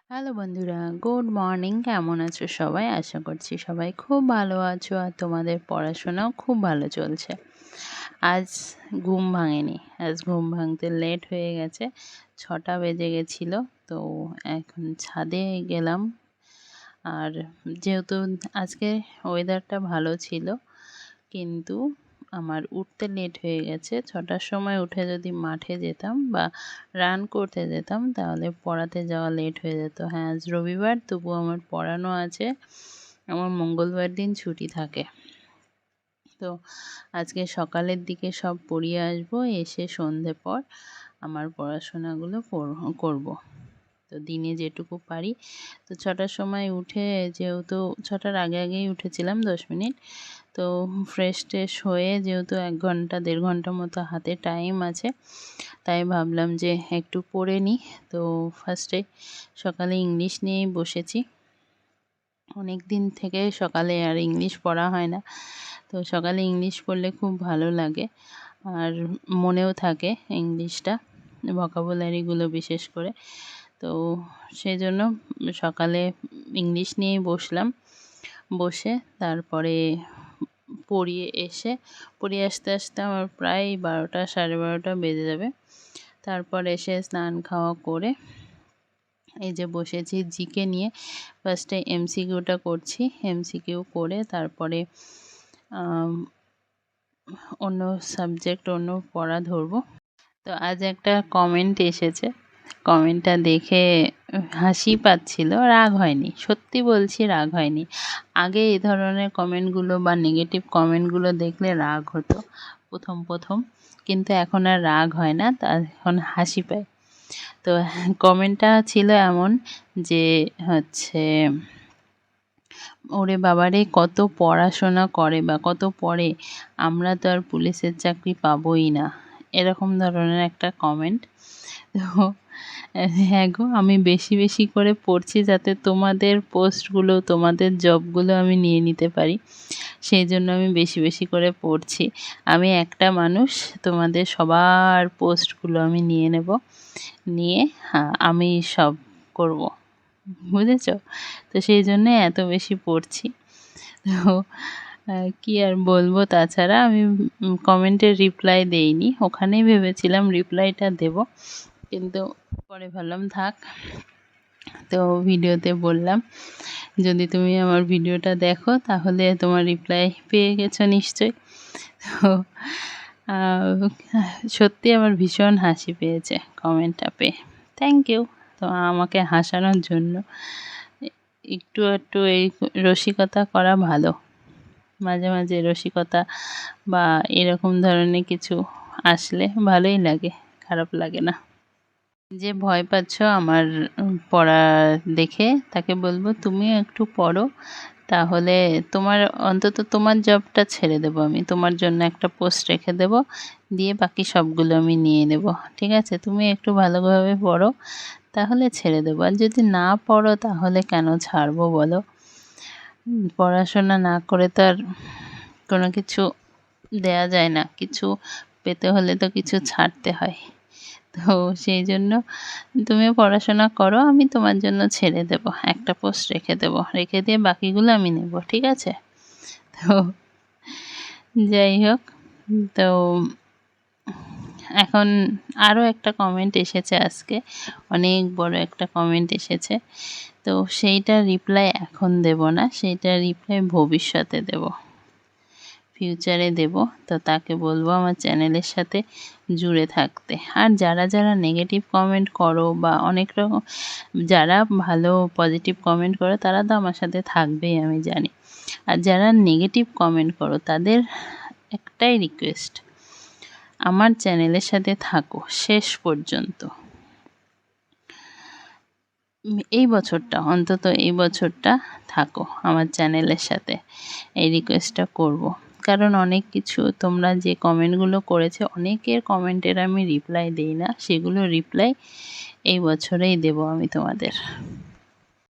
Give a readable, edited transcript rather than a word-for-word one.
Hello বন্ধুরা, good morning. কেমন আছো সবাই? আশা করছি সবাই খুব ভালো আছো আর তোমাদের পড়াশোনাও খুব ভালো চলছে। আজ ঘুম ভাঙেনি, আজ ঘুম ভাঙতে লেট হয়ে গেছে, 6টা বেজে গেছিলো। তো এখন ছাদে গেলাম। আর যেহেতু আজকে ওয়েদারটা ভালো ছিল, কিন্তু আমার উঠতে লেট হয়ে গেছে। 6টার সময় উঠে যদি মাঠে যেতাম বা রান করতে যেতাম তাহলে পড়াতে যাওয়া লেট হয়ে যেত। হ্যাঁ, আজ রবিবার, তবুও আমার পড়ানো আছে। আমার মঙ্গলবার দিন ছুটি থাকে। তো আজকে সকালের দিকে সব পড়িয়ে আসবো, এসে সন্ধে পর আমার পড়াশোনাগুলো করব। তো দিনে যেটুকু পারি। তো 6টার সময় উঠে, যেহেতু 6টার আগেই উঠেছিলাম 10 মিনিট, তো ফ্রেশ ট্রেশ হয়ে যেহেতু 1 ঘন্টা 1.5 ঘন্টা মতো হাতে টাইম আছে, তাই ভাবলাম যে একটু পড়ে নিই। তো ফার্স্টে সকালে ইংলিশ নিয়েই বসেছি। অনেক দিন থেকে সকালে আর ইংলিশ পড়া হয় না। তো সকালে ইংলিশ পড়লে খুব ভালো লাগে আর মনেও থাকে ইংলিশটা, ভোকাবুলারিগুলো বিশেষ করে। তো সেজন্য সকালে ইংলিশ নিয়েই বসলাম। বসে তারপরে পড়িয়ে আসতে আসতে আমার প্রায় 12টা 12:30 বেজে যাবে। তারপর এসে স্নান খাওয়া করে এই যে বসেছি জিকে নিয়ে। ফার্স্টে এমসিকিউটা করছি, এমসিকিউ করে তারপরে অন্য সাবজেক্ট, অন্য পড়া ধরবো। তো আজ একটা কমেন্ট এসেছে, কমেন্টটা দেখে হাসি পাচ্ছিল, রাগ হয়নি, সত্যি বলছি রাগ হয়নি। আগে এই ধরনের কমেন্টগুলো বা নেগেটিভ কমেন্টগুলো দেখলে রাগ হতো প্রথম, কিন্তু এখন আর রাগ হয় না, তা এখন হাসি পায়। তো কমেন্টটা ছিল এমন যে হচ্ছে, ওরে বাবারে কত পড়াশোনা করে বা কত পড়ে, আমরা তো আর পুলিশের চাকরি পাবোই না, এরকম ধরনের একটা কমেন্ট। তো হ্যাঁ গো, আমি বেশি বেশি করে পড়ছি যাতে তোমাদের পোস্টগুলো, তোমাদের জবগুলো আমি নিয়ে নিতে পারি, সেই জন্য আমি বেশি বেশি করে পড়ছি। আমি একটা মানুষ, তোমাদের সবার পোস্টগুলো আমি নিয়ে নেব, নিয়ে আমি সব করব, বুঝেছ? তো সেই জন্যে এত বেশি পড়ছি। তো কি আর বলবো, তাছাড়া আমি কমেন্টের রিপ্লাই দেইনি, ওখানেই ভেবেছিলাম রিপ্লাইটা দেব, কিন্তু পরে ভাবলাম থাক। তো ভিডিওতে বললাম, যদি তুমি আমার ভিডিওটা দেখো তাহলে তোমার রিপ্লাই পেয়ে গেছো নিশ্চয়ই। তো সত্যি আমার ভীষণ হাসি পেয়েছে কমেন্টটা পেয়ে, থ্যাংক ইউ। তো আমাকে হাসানোর জন্য একটু একটু এই রসিকতা করা ভালো, মাঝে মাঝে রসিকতা বা এরকম ধরনের কিছু আসলে ভালোই লাগে, খারাপ লাগে না। যে ভয় পাচ্ছ আমার পড়া দেখে, তাকে বলবো তুমিও একটু পড়ো, তাহলে তোমার অন্তত তোমার জবটা ছেড়ে দেবো আমি, তোমার জন্য একটা পোস্ট রেখে দেব, দিয়ে বাকি সবগুলো আমি নিয়ে নেব, ঠিক আছে? তুমি একটু ভালোভাবে পড়ো, তাহলে ছেড়ে দেবো। আর যদি না পড়ো তাহলে কেন ছাড়বো বলো? পড়াশোনা না করে তো আর কোনো কিছু দেয়া যায় না, কিছু পেতে হলে তো কিছু ছাড়তে হয়। তো সেই জন্য তুমিও পড়াশোনা করো, আমি তোমার জন্য ছেড়ে দেব, একটা পোস্ট রেখে দেব, রেখে দিয়ে বাকিগুলো আমি নেব, ঠিক আছে? তো যাই হোক, তো এখন আরও একটা কমেন্ট এসেছে আজকে, অনেক বড় একটা কমেন্ট এসেছে। তো সেইটা রিপ্লাই এখন দেব না, সেইটা রিপ্লাই ভবিষ্যতে দেব, ফিউচারে দেব। তো তাকে বলবো আমার চ্যানেলের সাথে জুড়ে থাকতে। আর যারা যারা নেগেটিভ কমেন্ট করো বা অনেক রকম, যারা ভালো পজিটিভ কমেন্ট করো তারা তো আমার সাথে থাকবেই আমি জানি, আর যারা নেগেটিভ কমেন্ট করো তাদের একটাই রিকোয়েস্ট, আমার চ্যানেলের সাথে থাকো শেষ পর্যন্ত। এই বছরটা অন্তত, এই বছরটা থাকো আমার চ্যানেলের সাথে, এই রিকোয়েস্টটা করব। কারণ অনেক কিছু তোমরা যে কমেন্টগুলো করেছে, অনেকের কমেন্টের আমি রিপ্লাই দিই না, সেগুলো রিপ্লাই এই বছরেই দেব আমি তোমাদের।